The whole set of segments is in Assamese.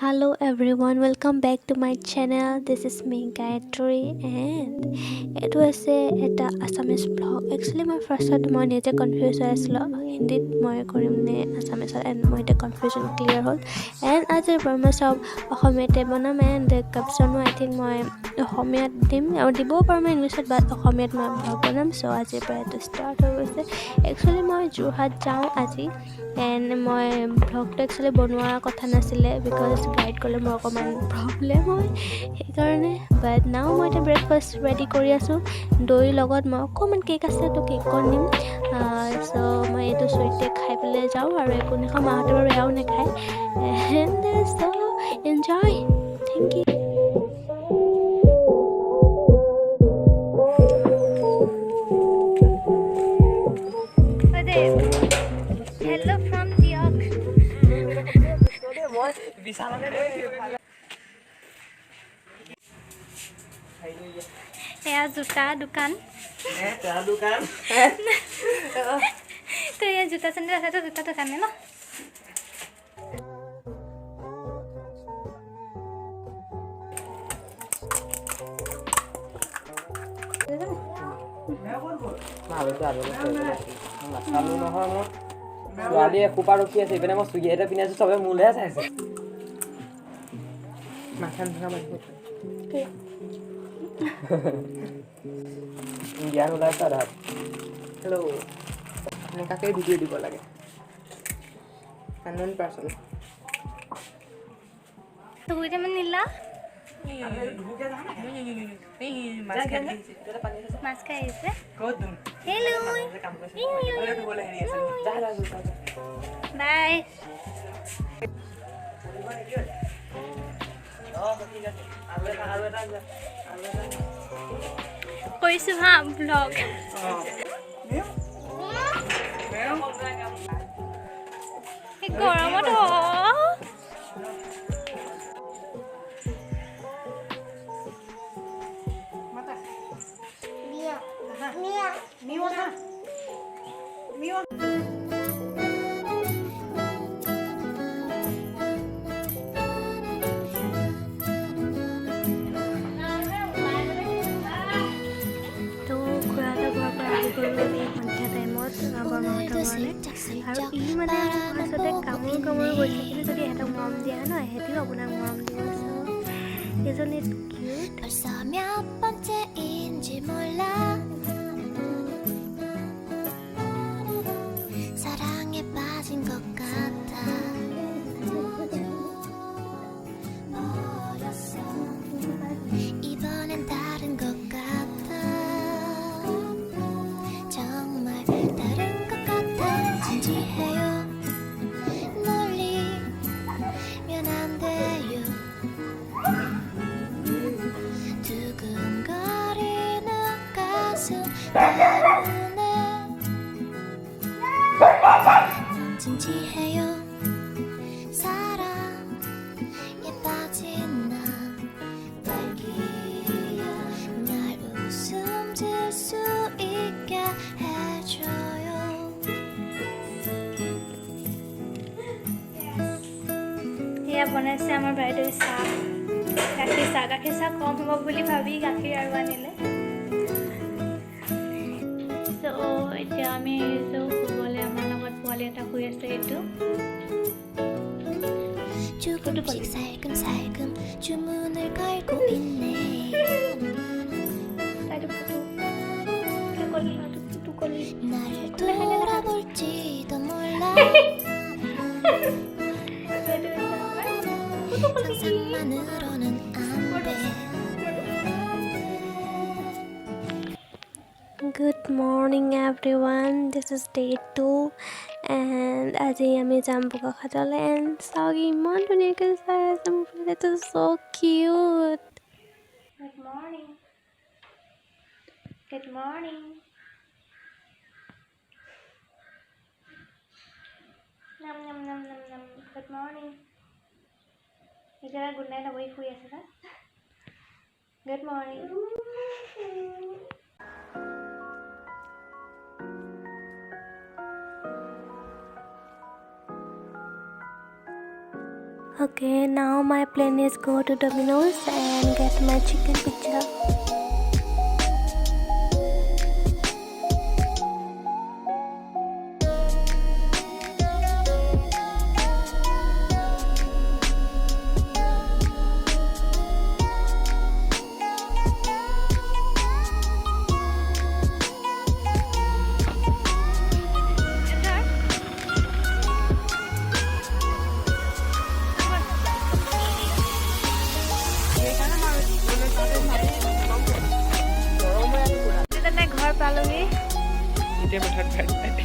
Hello everyone, welcome back to my channel. This is me Gayatri and it was a Assamese vlog. Actually my first thought মই নিজে confused হৈ আছিলোঁ হিন্দীত মই কৰিম নে আছামিছত and মই এটা confusion clear হ'ল and আজিৰ পৰা মই চব অসমীয়াতে বনাম and caption I think মই অসমীয়াত দিম আৰু দিবও পাৰোঁ মই ইংলিছত বাট অসমীয়াত মই vlog বনাম so আজিৰ পৰা এইটো start হৈ গৈছে actually মই যোৰহাট যাওঁ আজি and মই vlogটো actually বনোৱাৰ কথা নাছিলে because গাইড গ'লে মোৰ অকণমান প্ৰব্লেম হয় সেইকাৰণে বাট নাও মই এটা ব্ৰেকফাষ্ট ৰেডি কৰি আছোঁ দৈৰ লগত মই অকণমান কেক আছে তো কেকখন নিম চ' মই এইটো চুইটে খাই পেলাই যাওঁ আৰু একো নাখাওঁ মাহঁতে বাৰু এয়াও নাখায় and so' enjoy thank you Hello from the এয়া জোতা দোকান তো এয়া জোতা চেণ্ডেল আছে তো জোতা দোকানে ন ছোৱালীয়ে খোপা ৰখি আছে ইপিনে মই চুইয়া এটা পিন্ধি আছো চবে মোলৈহে চাইছে মাথান ধৰা মাৰিব জ্ঞান ওলাইছে আধাত হেল্ল' এনেকুৱাকৈ ভিডিঅ' দিব লাগে আননোন পাৰ্চন দুইটামান নিলা মাছ খাই আহিছে হেল্ল' বাই কৰিছোঁ হা ব্লগ গৰমত সন্ধিয়া টাইমত বৰমাহঁতৰ ঘৰলৈ আৰু ই মানে ফাৰ্ষ্টতে কামোৰ গৈছে কিন্তু যদি ইহঁতক মৰম দিয়া ন সিহঁতিও আপোনাক মৰম দিব এজনী কিউট 진지해요 사랑에 빠진 나 딸기야 날 웃음 질 수 있게 해줘요 এয়া বনাইছে আমাৰ বাইদেউ চাহ গাখীৰ চাহ কম হ'ব বুলি ভাবি গাখীৰ আৰু আনিলে এতিয়া আমি আহিছোঁ শুবলৈ আমাৰ লগত পোৱালি এটা শুই আছে এইটো 조금씩 살금살금 주문을 걸고 있네 나를 돌아볼지도 몰라 상상만으로는 안돼 Good morning everyone, this is day 2 and আজি আমি যাম বোকাখাতলৈ and চাওক ইমান ধুনীয়াকৈ চাই আছে মোৰ এটা so cute Good morning Good morning Nam nam nam nam nam Good morning এতিয়া গুড নাইট হ'বই শুই আছে না Good morning Okay, now my plan is go to Domino's and get my chicken pizza. ঘৰ পালোহি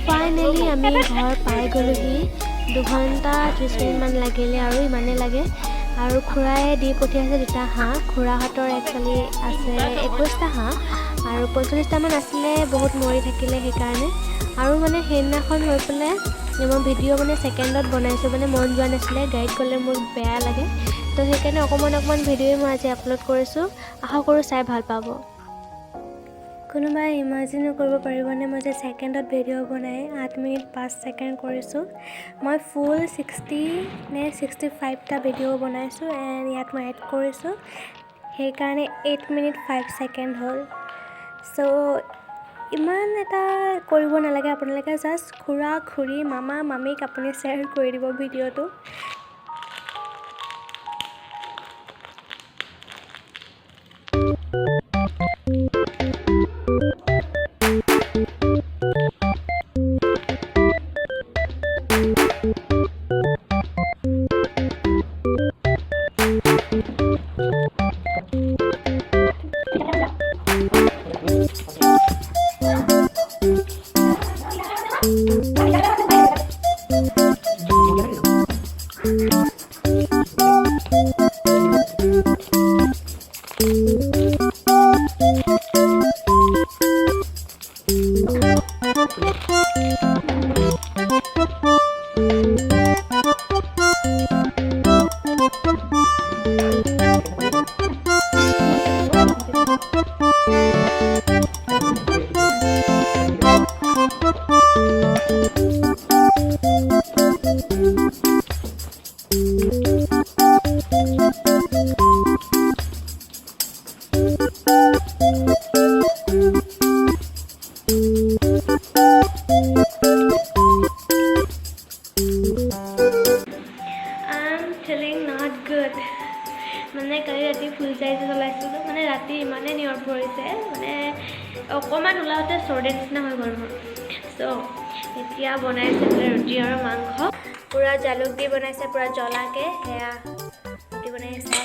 ফাইনেলি আমি ঘৰ পাই গ'লোহি 2 ঘণ্টা 30 মিনিটমান লাগিলে আৰু ইমানেই লাগে আৰু খুৰাই দি পঠিয়াইছে 2টা হাঁহ খুৰাহঁতৰ একচুৱেলি আছে 21টা হাঁহ আৰু 45টামান আছিলে বহুত মৰি থাকিলে সেইকাৰণে আৰু মানে সেইদিনাখন হৈ পেলাই মই ভিডিঅ' মানে ছেকেণ্ডত বনাইছোঁ মানে মন যোৱা নাছিলে গাড়ীত গ'লে মোৰ বেয়া লাগে তো সেইকাৰণে অকণমান ভিডিঅ' মই আজি আপলোড কৰিছোঁ আশা কৰোঁ চাই ভাল পাব কোনোবাই ইমাজিনো কৰিব পাৰিবনে মই যে ছেকেণ্ডত ভিডিঅ' বনাই 8 মিনিট 5 ছেকেণ্ড কৰিছোঁ মই ফুল 60 নে 65টা ভিডিঅ' বনাইছোঁ এণ্ড ইয়াত মই এড কৰিছোঁ সেইকাৰণে 8 মিনিট 5 ছেকেণ্ড হ'ল চ' ইমান এটা কৰিব নালাগে আপোনালোকে জাষ্ট খুৰা খুৰী মামা মামীক আপুনি শ্বেয়াৰ কৰি দিব ভিডিঅ'টো মানে কালি ৰাতি ফুল চাইজ চলাইছিলোঁ মানে ৰাতি ইমানে নিয়ৰ পৰিছে মানে অকণমান ওলাওঁতে চৰ্দি নিচিনা হৈ গ'ল মোৰ চ' এতিয়া বনাইছে বোলে ৰুটি আৰু মাংস পূৰা জালুক দি বনাইছে পূৰা জ্বলাকৈ সেয়া ৰুটি বনাই আছে